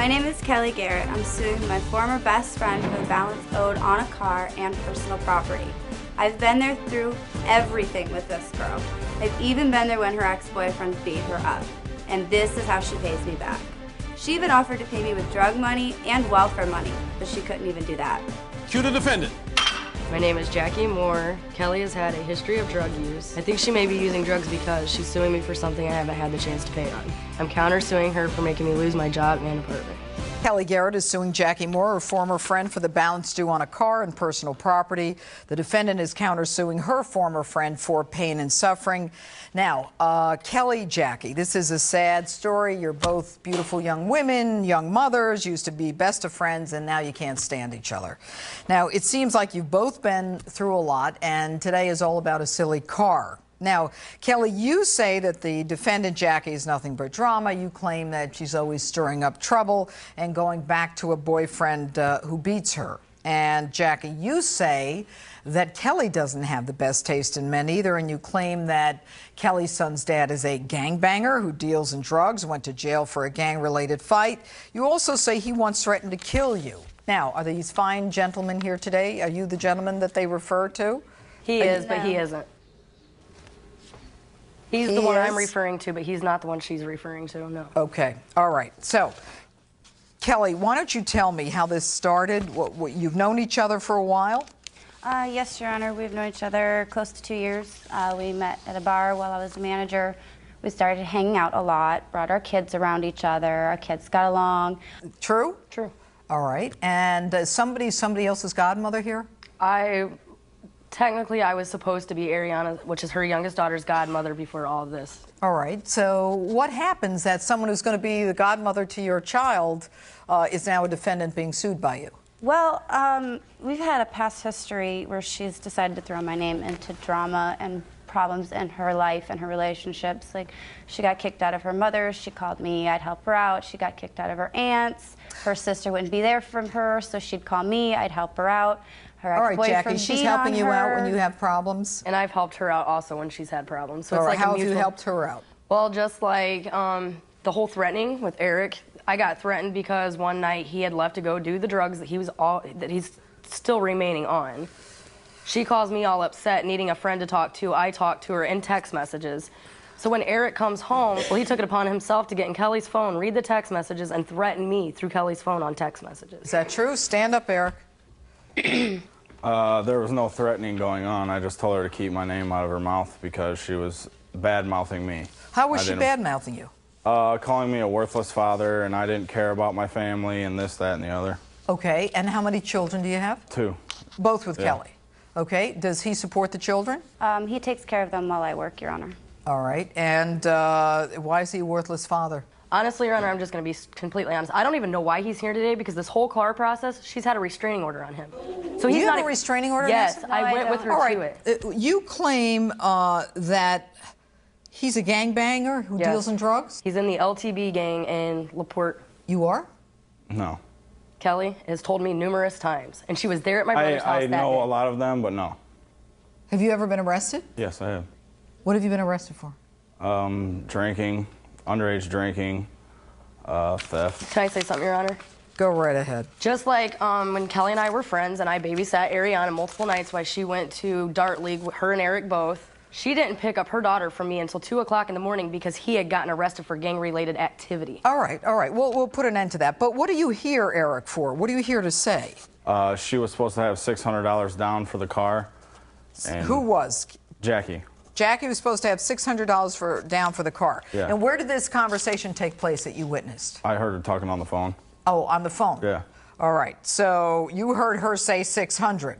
My name is Kelly Garrett. I'm suing my former best friend for the balance owed on a car and personal property. I've been there through everything with this girl. I've even been there when her ex-boyfriend beat her up. And this is how she pays me back. She even offered to pay me with drug money and welfare money, but she couldn't even do that. Cue the defendant. My name is Jackie Moore. Kelly has had a history of drug use. I think she may be using drugs because she's suing me for something I haven't had the chance to pay on. I'm counter-suing her for making me lose my job and apartment. Kelly Garrett is suing Jackie Moore, her former friend, for the balance due on a car and personal property. The defendant is countersuing her former friend for pain and suffering. Now, Kelly, Jackie, this is a sad story. You're both beautiful young women, young mothers, used to be best of friends, and now you can't stand each other. Now, it seems like you've both been through a lot, and today is all about a silly car. Now, Kelly, you say that the defendant, Jackie, is nothing but drama. You claim that she's always stirring up trouble and going back to a boyfriend who beats her. And Jackie, you say that Kelly doesn't have the best taste in men either, and you claim that Kelly's son's dad is a gangbanger who deals in drugs, went to jail for a gang-related fight. You also say he once threatened to kill you. Now, are these fine gentlemen here today? Are you the gentleman that they refer to? He is, but he isn't. He's the one I'm referring to, but he's not the one she's referring to, no. Okay, all right. So, Kelly, why don't you tell me how this started? You've known each other for a while? Yes, Your Honor. We've known each other close to 2 years. We met at a bar while I was a manager. We started hanging out a lot, brought our kids around each other. Our kids got along. True? True. All right. And somebody else's godmother here? Technically, I was supposed to be Ariana, which is her youngest daughter's godmother before all of this. All right. So what happens that someone who's going to be the godmother to your child is now a defendant being sued by you? Well, we've had a past history where she's decided to throw my name into drama and problems in her life and her relationships. Like, she got kicked out of her mother. She called me. I'd help her out. She got kicked out of her aunts. Her sister wouldn't be there from her, so she'd call me. I'd help her out. Her all right, Jackie, she's helping you out when you have problems? And I've helped her out also when she's had problems. So all it's right, like how have you helped her out? Well, just like the whole threatening with Eric. I got threatened because one night he had left to go do the drugs that he's still remaining on. She calls me all upset, needing a friend to talk to. I talk to her in text messages. So when Eric comes home, well, he took it upon himself to get in Kelly's phone, read the text messages, and threaten me through Kelly's phone on text messages. Is that true? Stand up, Eric. There was no threatening going on. I just told her to keep my name out of her mouth because she was bad-mouthing me. How was she bad-mouthing you? Calling me a worthless father, and I didn't care about my family, and this, that, and the other. Okay, and how many children do you have? 2. Both with Kelly? Okay, does he support the children? He takes care of them while I work, Your Honor. All right, and why is he a worthless father? Honestly, Your Honor, I'm just going to be completely honest. I don't even know why he's here today because this whole car process, she's had a restraining order on him. So he's you not have a restraining order? Yes, No, I went with her to it. You claim that he's a gangbanger who deals in drugs? He's in the LTB gang in LaPorte. You are? No. Kelly has told me numerous times, and she was there at my brother's house that day. I know a lot of them, but no. Have you ever been arrested? Yes, I have. What have you been arrested for? Drinking, underage drinking, theft. Can I say something, Your Honor? Go right ahead. Just like when Kelly and I were friends and I babysat Ariana multiple nights while she went to Dart League, her and Eric both, she didn't pick up her daughter from me until 2 o'clock in the morning because he had gotten arrested for gang-related activity. All right. We'll put an end to that. But what are you here, Eric, for? What are you here to say? She was supposed to have $600 down for the car. And who was? Jackie. Jackie was supposed to have $600 down for the car. Yeah. And where did this conversation take place that you witnessed? I heard her talking on the phone. Oh, on the phone? Yeah. All right. So you heard her say 600.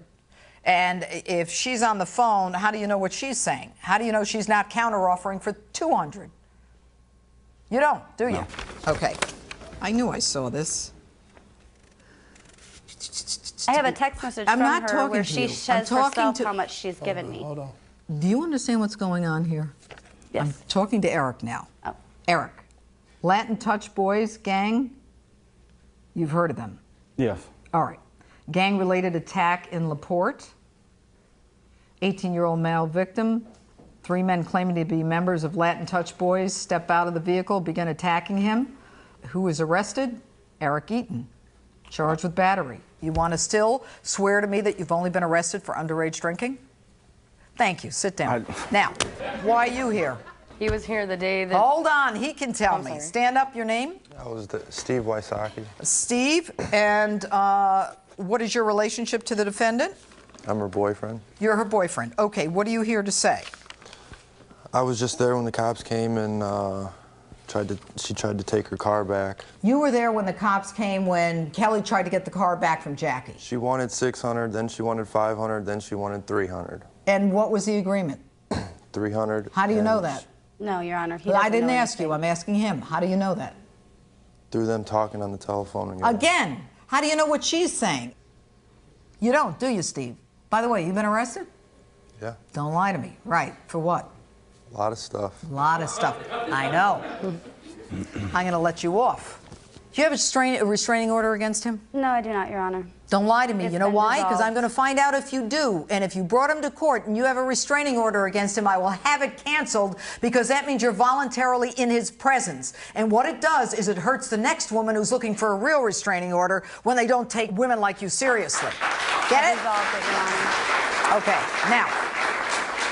And if she's on the phone, how do you know what she's saying? How do you know she's not counter-offering for 200? You don't, do you? No. Okay. I knew I saw this. I have a text message from her where she says herself how much she's given me. Hold on. Do you understand what's going on here? Yes. I'm talking to Eric now. Oh. Eric, Latin Touch Boys gang, you've heard of them? Yes. All right. Gang-related attack in LaPorte. 18-year-old male victim. 3 men claiming to be members of Latin Touch Boys step out of the vehicle, begin attacking him. Who was arrested? Eric Eaton, charged with battery. You want to still swear to me that you've only been arrested for underage drinking? Thank you. Sit down. Now, why are you here? He was here the day that... Hold on. He can tell me. Sorry. Stand up. Your name? I was Steve Wysocki. Steve. And what is your relationship to the defendant? I'm her boyfriend. You're her boyfriend. Okay. What are you here to say? I was just there when the cops came and she tried to take her car back. You were there when the cops came when Kelly tried to get the car back from Jackie. She wanted $600, then she wanted $500, then she wanted $300. And what was the agreement? $300. How do you know that? No, Your Honor. I didn't ask you. I'm asking him. How do you know that? Through them talking on the telephone. Again, how do you know what she's saying? You don't, do you, Steve? By the way, you been arrested? Yeah. Don't lie to me. Right. For what? A lot of stuff. A lot of stuff. I know. I'm going to let you off. Do you have a restraining order against him? No, I do not, Your Honor. Don't lie to me. It's You know been why? Because resolved. I'm going to find out if you do. And if you brought him to court and you have a restraining order against him, I will have it canceled because that means you're voluntarily in his presence. And what it does is it hurts the next woman who's looking for a real restraining order when they don't take women like you seriously. Get it? Resolved it, Your Honor. Okay. Now,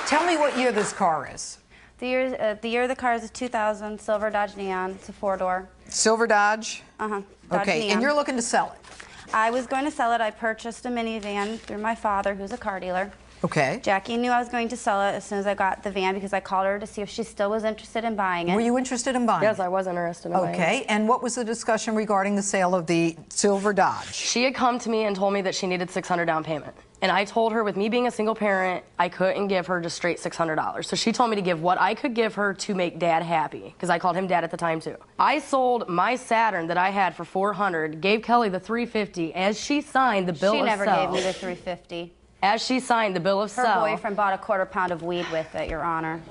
tell me what year this car is. The year of the car is a 2000 silver Dodge Neon. It's a four-door. Silver Dodge? Uh-huh. Dodge Okay, Neon. and you're looking to sell it? I was going to sell it. I purchased a minivan through my father, who's a car dealer. Okay. Jackie knew I was going to sell it as soon as I got the van because I called her to see if she still was interested in buying it. Were you interested in buying Yes, it? I was interested in buying it. Okay, and what was the discussion regarding the sale of the silver Dodge? She had come to me and told me that she needed $600 down payment. And I told her, with me being a single parent, I couldn't give her just straight $600. So she told me to give what I could give her to make Dad happy, because I called him Dad at the time too. I sold my Saturn that I had for $400, gave Kelly the $350 as she signed the bill of sale. She never gave me the $350. As she signed the bill of Her sale. boyfriend bought a quarter-pound of weed with it, Your Honor.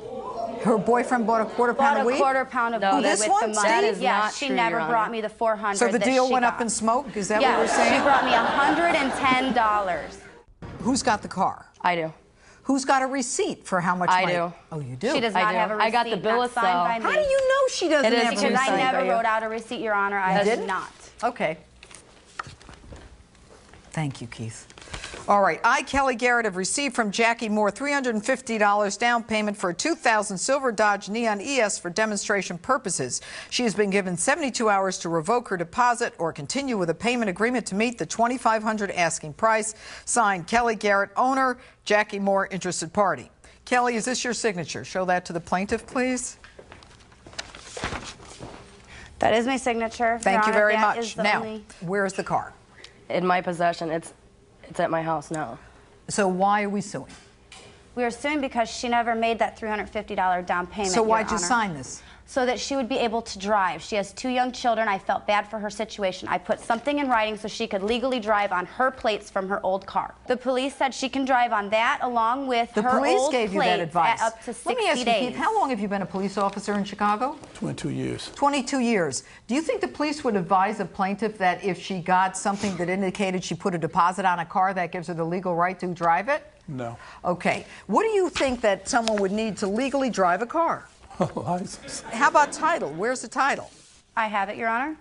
Her boyfriend bought a quarter pound of weed? Bought a quarter-pound of No, weed this with one? the money. That is yeah, not she true, never Your Honor. brought me the $400. So the that deal she went got. up in smoke? Is that Yeah, what we're saying? she brought me $110. Who's got the car? I do. Who's got a receipt for how much I money? do. Oh, you do? She does I not do. have a receipt. I got the bill not of signed sale. by me. How do you know she doesn't It is have a Because receipt? I never by you. wrote out a receipt, Your Honor. I didn't? did not. Okay. Thank you, Keith. All right. I, Kelly Garrett, have received from Jackie Moore $350 down payment for a 2000 silver Dodge Neon ES for demonstration purposes. She has been given 72 hours to revoke her deposit or continue with a payment agreement to meet the $2,500 asking price. Signed, Kelly Garrett, owner, Jackie Moore, interested party. Kelly, is this your signature? Show that to the plaintiff, please. That is my signature. Thank you Your Honor. very That much. is the Now, only- where's the car? In my possession. It's at my house now. So why are we suing? We are suing because she never made that $350 down payment, So Your why'd you Honor. sign this? So that she would be able to drive. She has 2 young children. I felt bad for her situation. I put something in writing so she could legally drive on her plates from her old car. The police said she can drive on that along with The her police old gave you that plates advice. at up to 60 Let me ask you, days. Keith, how long have you been a police officer in Chicago? 22 years. 22 years. Do you think the police would advise a plaintiff that if she got something that indicated she put a deposit on a car, that gives her the legal right to drive it? No. Okay. What do you think that someone would need to legally drive a car? License. How about title? Where's the title? I have it, Your Honor.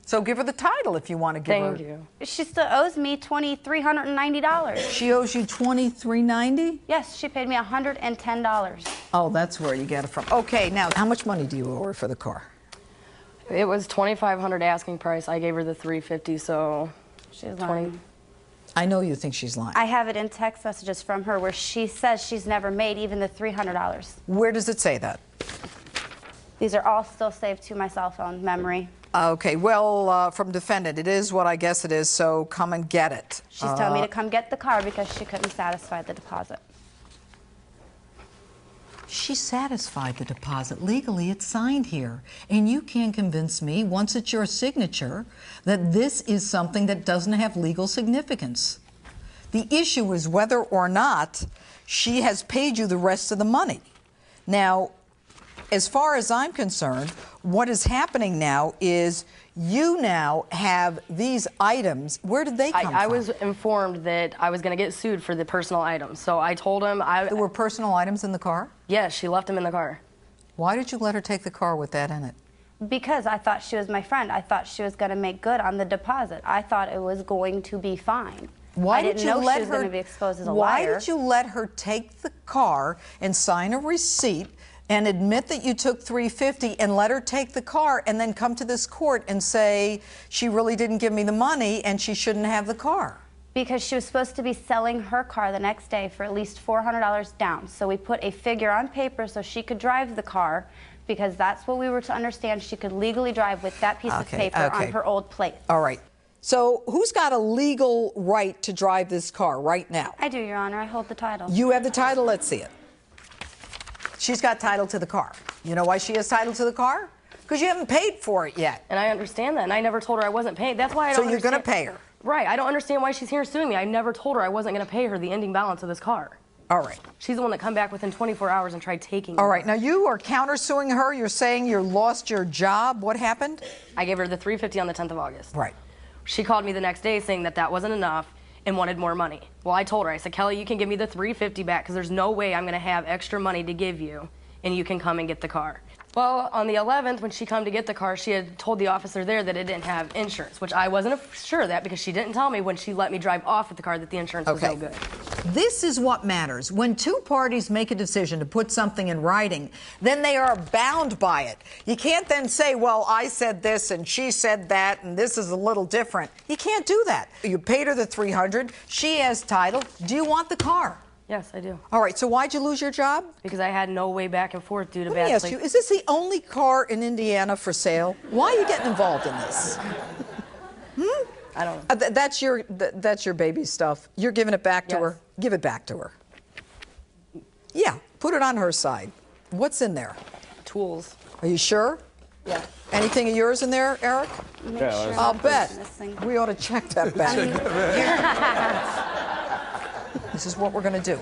So give her the title if you want to give her. Thank you. She still owes me $2,390. She owes you $2,390? Yes, she paid me $110. Oh, that's where you get it from. Okay, now how much money do you owe her for the car? It was $2,500 asking price. I gave her the $350, so She's lying. I know you think she's lying. I have it in text messages from her where she says she's never made even the $300. Where does it say that? These are all still saved to my cell phone memory. Okay, well, from defendant, it is what I guess it is, so come and get it. She's telling me to come get the car because she couldn't satisfy the deposit. She satisfied the deposit. Legally, it's signed here. And you can't convince me, once it's your signature, that this is something that doesn't have legal significance. The issue is whether or not she has paid you the rest of the money. Now, as far as I'm concerned, what is happening now is you now have these items. Where did they come from? I was informed that I was going to get sued for the personal items. So I told him There were personal items in the car? Yes, she left them in the car. Why did you let her take the car with that in it? Because I thought she was my friend. I thought she was going to make good on the deposit. I thought it was going to be fine. Why I did didn't you know let she was her? going to be exposed as a Why liar. did you let her take the car and sign a receipt and admit that you took $350 and let her take the car and then come to this court and say she really didn't give me the money and she shouldn't have the car? Because she was supposed to be selling her car the next day for at least $400 down. So we put a figure on paper so she could drive the car, because that's what we were to understand she could legally drive with that piece of paper on her old plate. All right. So who's got a legal right to drive this car right now? I do, Your Honor. I hold the title. You have the title? Let's see it. She's got title to the car. You know why she has title to the car? Because you haven't paid for it yet. And I understand that, and I never told her I wasn't paying. That's why I don't So you're going to understand- pay her? Right. I don't understand why she's here suing me. I never told her I wasn't going to pay her the ending balance of this car. All right. She's the one that come back within 24 hours and tried taking All right. Now you are countersuing her. You're saying you lost your job. What happened? I gave her the $350 on the 10th of August. Right. She called me the next day saying that that wasn't enough and wanted more money. Well, I told her, I said, Kelly, you can give me the $350 back because there's no way I'm going to have extra money to give you, and you can come and get the car. Well, on the 11th, when she come to get the car, she had told the officer there that it didn't have insurance, which I wasn't sure of that because she didn't tell me when she let me drive off with the car that the insurance was no good. This is what matters. When two parties make a decision to put something in writing, then they are bound by it. You can't then say, well, I said this and she said that and this is a little different. You can't do that. You paid her the $300. She has title. Do you want the car? Yes, I do. All right, so why'd you lose your job? Because I had no way back and forth due to Let bad me ask sleep. you, is this the only car in Indiana for sale? Why are you getting involved in this? I don't know. That's your baby stuff. You're giving it back to Yes. her? Give it back to her. Yeah, put it on her side. What's in there? Tools. Are you sure? Yeah. Anything of yours in there, Eric? Make Yeah, sure there's- I'll nothing's bet. missing. We ought to check that bag. This is what we're going to do.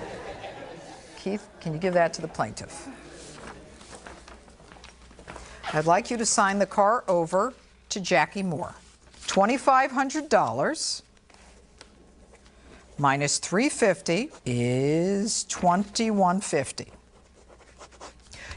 Keith, can you give that to the plaintiff? I'd like you to sign the car over to Jackie Moore. $2,500 minus $350 is $2,150.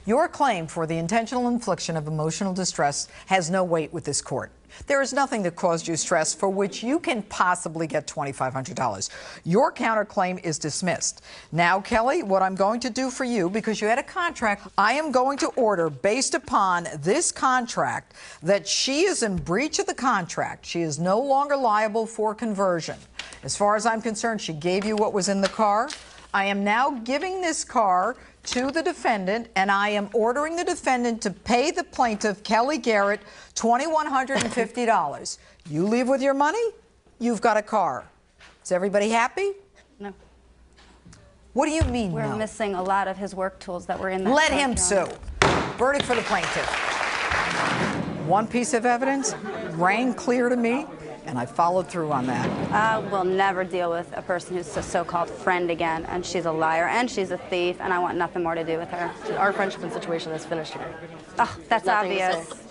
Your claim for the intentional infliction of emotional distress has no weight with this court. There is nothing that caused you stress for which you can possibly get $2,500. Your counterclaim is dismissed. Now, Kelly, what I'm going to do for you, because you had a contract, I am going to order, based upon this contract, that she is in breach of the contract. She is no longer liable for conversion. As far as I'm concerned, she gave you what was in the car. I am now giving this car to the defendant, and I am ordering the defendant to pay the plaintiff, Kelly Garrett, $2,150. You leave with your money, you've got a car. Is everybody happy? No. What do you mean, We're no? missing a lot of his work tools that were in that Let truck, him Your sue. Honor. Verdict for the plaintiff. One piece of evidence rang clear to me, and I followed through on that. I will never deal with a person who's a so-called friend again, and she's a liar, and she's a thief, and I want nothing more to do with her. Our friendship and situation is finished here. Oh, that's Nothing to obvious. say.